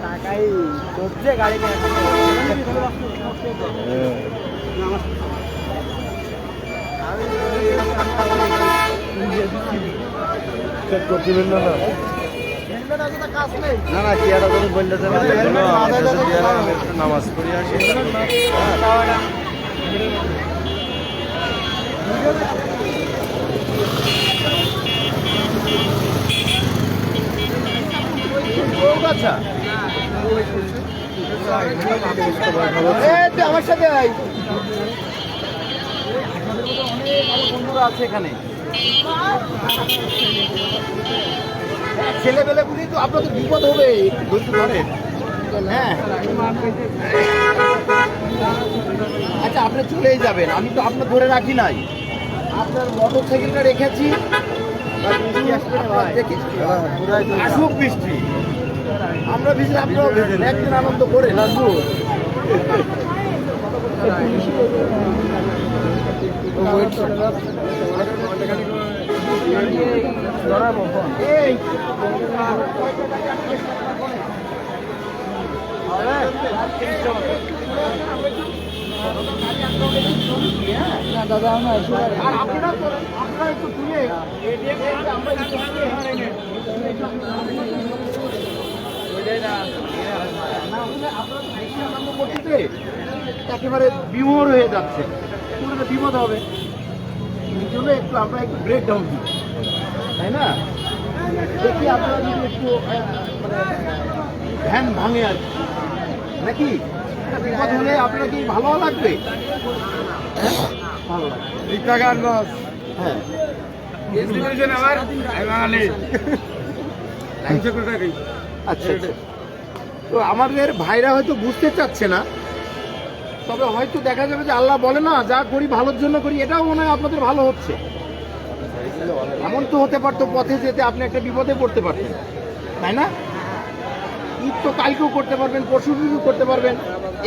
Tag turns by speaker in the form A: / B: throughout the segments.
A: টাকাই ধরছে গাড়ি
B: করছিলেন না
A: না না চেয়ারটা তুমি বলতেছে
B: নামাজ পড়ি আসি
A: আমার সাথে বন্ধুরা আছে এখানে ছেলেবেলে বুঝি তো আপনাদের বিপদ হবে ধরতে ধরেন হ্যাঁ আচ্ছা আপনি চলেই যাবেন আমি তো আপনার ধরে রাখি নাই আপনার মোটর সাইকেলটা রেখেছি আসুক বৃষ্টি আমরা ভিজলে আপনারাও ভেজেন একদিন আনন্দ করে লাগবো দাদা আপনারা একটু তুলে একেবারে বিমোর হয়ে যাচ্ছে বিপদ হবে এই জন্য একটু আমরা একটু ব্রেক ডাউন দিই তাই না দেখি আপনারা যদি একটু ধ্যান ভাঙে আর নাকি বিপদ হলে আপনারা কি ভালো লাগবে ভালো লাগবে হ্যাঁ আচ্ছা তো আমাদের ভাইরা হয়তো বুঝতে চাচ্ছে না তবে হয়তো দেখা যাবে যে আল্লাহ বলে না যা করি ভালোর জন্য করি এটাও মনে হয় আপনাদের ভালো হচ্ছে এমন তো হতে পারতো পথে যেতে আপনি একটা বিপদে পড়তে পারতেন তাই না ঈদ তো কালকেও করতে পারবেন পরশু দিনও করতে পারবেন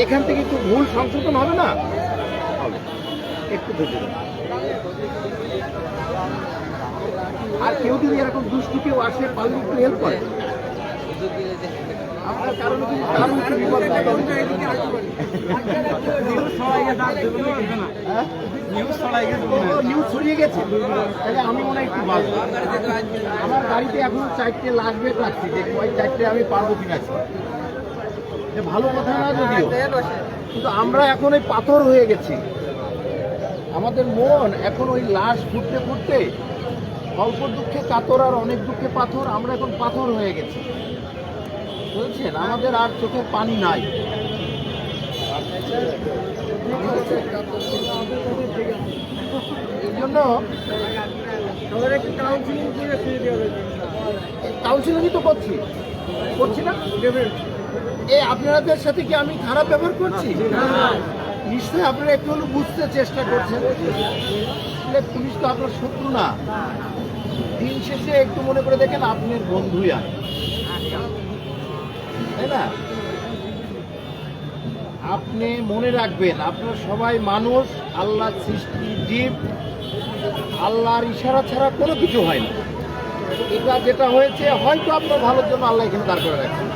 A: এখান থেকে একটু ভুল সংশোধন হবে না একটু ধৈর্য ধরুন। আর কেউ যদি এরকম দুষ্টু কেউ আসে পারলে একটু হেল্প করে আপনার কারণে কিন্তু কারণ একটু বিপদ নিউজ ছড়িয়ে গেছে তাহলে আমি মনে হয় একটু বাঁচবো আমার গাড়িতে এখন 4টে লাগবে রাখছি যে ওই 4টে আমি পারবো কিনা যে ভালো কথা না যদিও কিন্তু আমরা এখন ওই পাথর হয়ে গেছি আমাদের মন এখন ওই লাশ ফুটতে ফুটতে অল্প দুঃখে কাতর আর অনেক দুঃখে পাথর আমরা এখন পাথর হয়ে গেছি বুঝছেন আমাদের আর চোখের পানি নাই এই জন্য কাউন্সিলিংই তো করছি না আপনাদের সাথে কি আমি খারাপ ব্যবহার করছি নিশ্চয়ই আপনারা একটু হলেও বুঝতে চেষ্টা করছেন পুলিশ তো আপনার শত্রু না দিন শেষে একটু মনে করে দেখেন আপনার বন্ধুই আর তাই না আপনি মনে রাখবেন আপনার সবাই মানুষ আল্লাহর সৃষ্টি জীব আল্লাহর ইশারা ছাড়া কোনো কিছু হয় না এটা যেটা হয়েছে হয়তো আপনার ভালোর জন্য আল্লাহ এখানে দাঁড় করে রাখছেন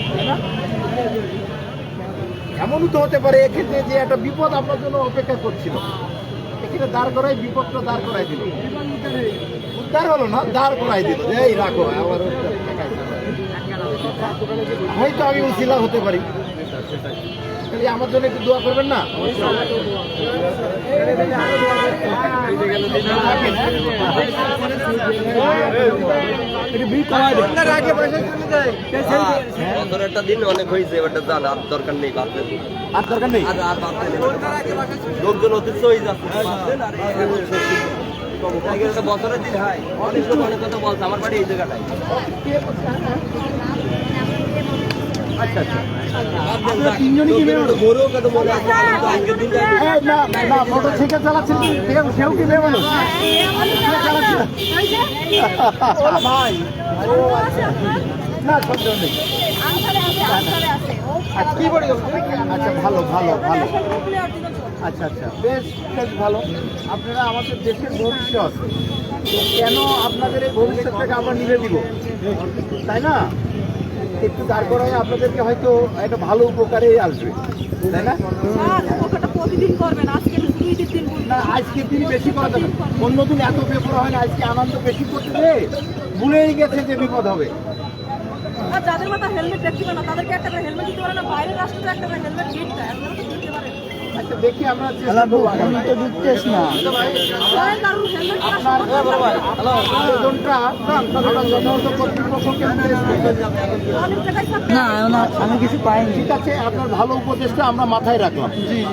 A: তাই না এমনও তো হতে পারে এক্ষেত্রে যে একটা বিপদ আপনার জন্য অপেক্ষা করছিল এখানে দাঁড় করাই বিপদটা দাঁড় করাই দিল উদ্ধার হলো না দাঁড় করাই দিল যে এই রাখো আবার হয়তো আমি উছিলা হতে পারি তাহলে আমার জন্য একটু দোয়া করবেন না
C: একটা দিন অনেক হয়েছে এবারটা জান আর দরকার নেই
A: আর দরকার নেই
C: লোকজন অতিরিক্ত হয়ে যাচ্ছে বছরের দিন হয় অনেক লোক অনেক কথা বলছে আমার বাড়ি এই জায়গাটায়
A: আচ্ছা আপনারা তিনজনই কি বেরোলো না মোটরসাইকেল চালাচ্ছেন সেও কি বেরোলো ভাই না সন্দেহ নেই কি বলি আচ্ছা ভালো ভালো ভালো আচ্ছা আচ্ছা, বেশ বেশ ভালো। আপনারা আমাদের দেশের ভবিষ্যৎ, তো কেন আপনাদের এই ভবিষ্যৎটাকে আমরা নিভে দিব, তাই না? একটু দাঁড় করায় আপনাদেরকে হয়তো একটা ভালো উপকারে আসবে, তাই না?
D: উপকারটা প্রতিদিন করবেন, আজকে দুই দিন
A: না, আজকের দিনই বেশি করা যাবে। অন্যদিন এত বেপরা হয় না, আজকে আনন্দ বেশি করতে যেয়ে ভুলেই গেছে যে বিপদ হবে।
D: আর যাদের মাথা হেলমেট দেখতে না তাদেরকে একটা করে হেলমেট দিতে পারে না, বাইরের রাষ্ট্রে একটা করে হেলমেট দিতে আপনারা তো দিতে পারেন।
A: আচ্ছা দেখি আমরা চেষ্টা করবো। আমি তো দিতেছ না
D: বাইরের কারোর হেলমেট
A: আপনার আবেদনটা আমরা যথাযথ কর্তৃপক্ষকে প্রেস করবো।
D: অনেক জায়গায় থাকতে
A: আমি কিছু পাইনি। ঠিক আছে, আপনার ভালো উপদেশটা আমরা মাথায় রাখলাম,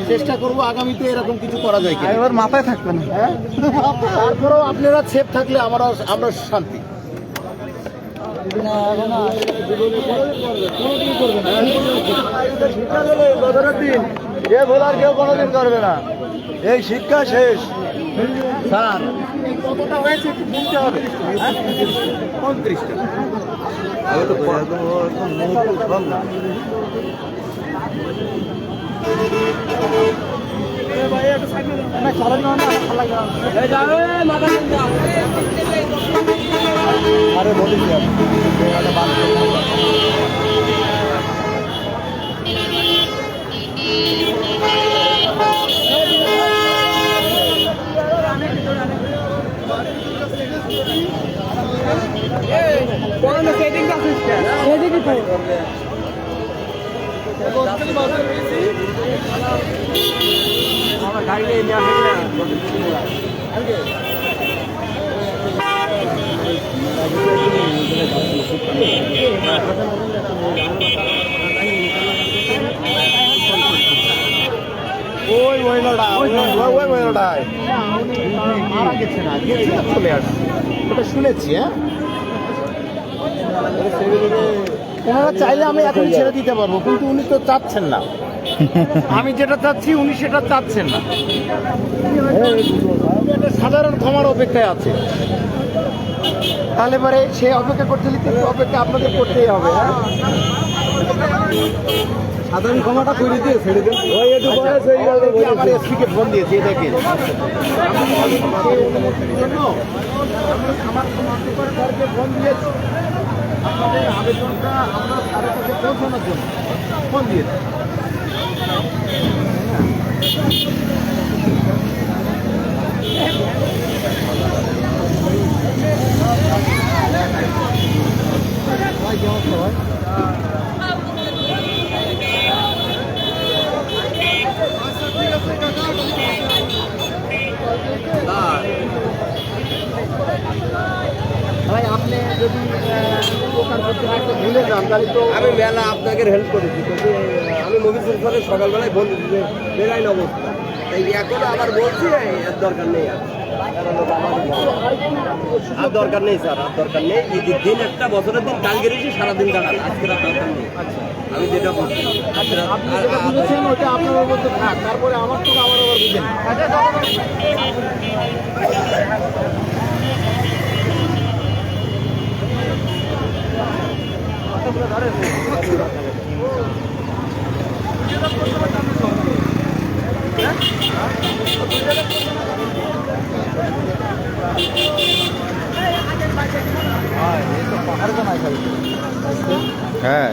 A: চেষ্টা করব আগামীতে এরকম কিছু করা যায় কিনা।
B: এবার মাথায় থাকবে না।
A: হ্যাঁ, তারপরেও আপনারা সেফ থাকলে আমরা শান্তি।
B: কেউ কোনোদিন করবে না, এই শিক্ষা শেষ।
A: স্যার এই কতটা হয়েছে একটু শুনতে হবে। 29টা।
B: আরে বলিস ওই মহিলাটা, ওই মহিলাটাই
A: মারা গেছে না, গেছে না, চলে আসছে, ওটা শুনেছি। হ্যাঁ, ওনারা চাইলে আমি এখনই ছেড়ে দিতে পারবো, কিন্তু উনি তো চাচ্ছেন না। আমি যেটা চাচ্ছি উনি সেটা চাচ্ছেন না। একটা সাধারণ ক্ষমার অপেক্ষায় আছে, তাহলে পরে সে অপেক্ষা করতে হলে কিন্তু অপেক্ষা আপনাদের করতেই হবে। হ্যাঁ,
B: সাধারণ ক্ষমাটা করে দিয়ে ছেড়ে দেন। ওই একটু বয়স হয়ে গেল,
A: দেখি আমার এসপিকে ফোন দিয়েছি, দেখেন আমি সেই অনুমতির জন্য আমার সমাজকে ফোন দিয়েছি, আপনাদের আবেদনটা আমরা স্যারের কাছে পৌঁছানোর জন্য ফোন দিয়েছি। ভাই আপনি যদি উপকার করতে না একটু ভুলে যান তাহলে তো
C: আমি মেলা আপনাকে হেল্প করেছি, কিন্তু আমি মুভি সেন্সারের সকালবেলায় বলে দিতে বেরাই না অবস্থা, তাই এখন আবার বলছি এর দরকার নেই। আর দরকার নেই স্যার, আর দরকার নেই। এই যে দিন একটা বছরের দিন কাল গেছি সারাদিন কাটান, আজকে আর দরকার নেই। আমি যেটা বলছি
A: আপনি যেটা বুঝেছেন ওটা আপনার মধ্যে থাক, তারপরে আমার তো আবার বুঝেন।
B: হ্যাঁ।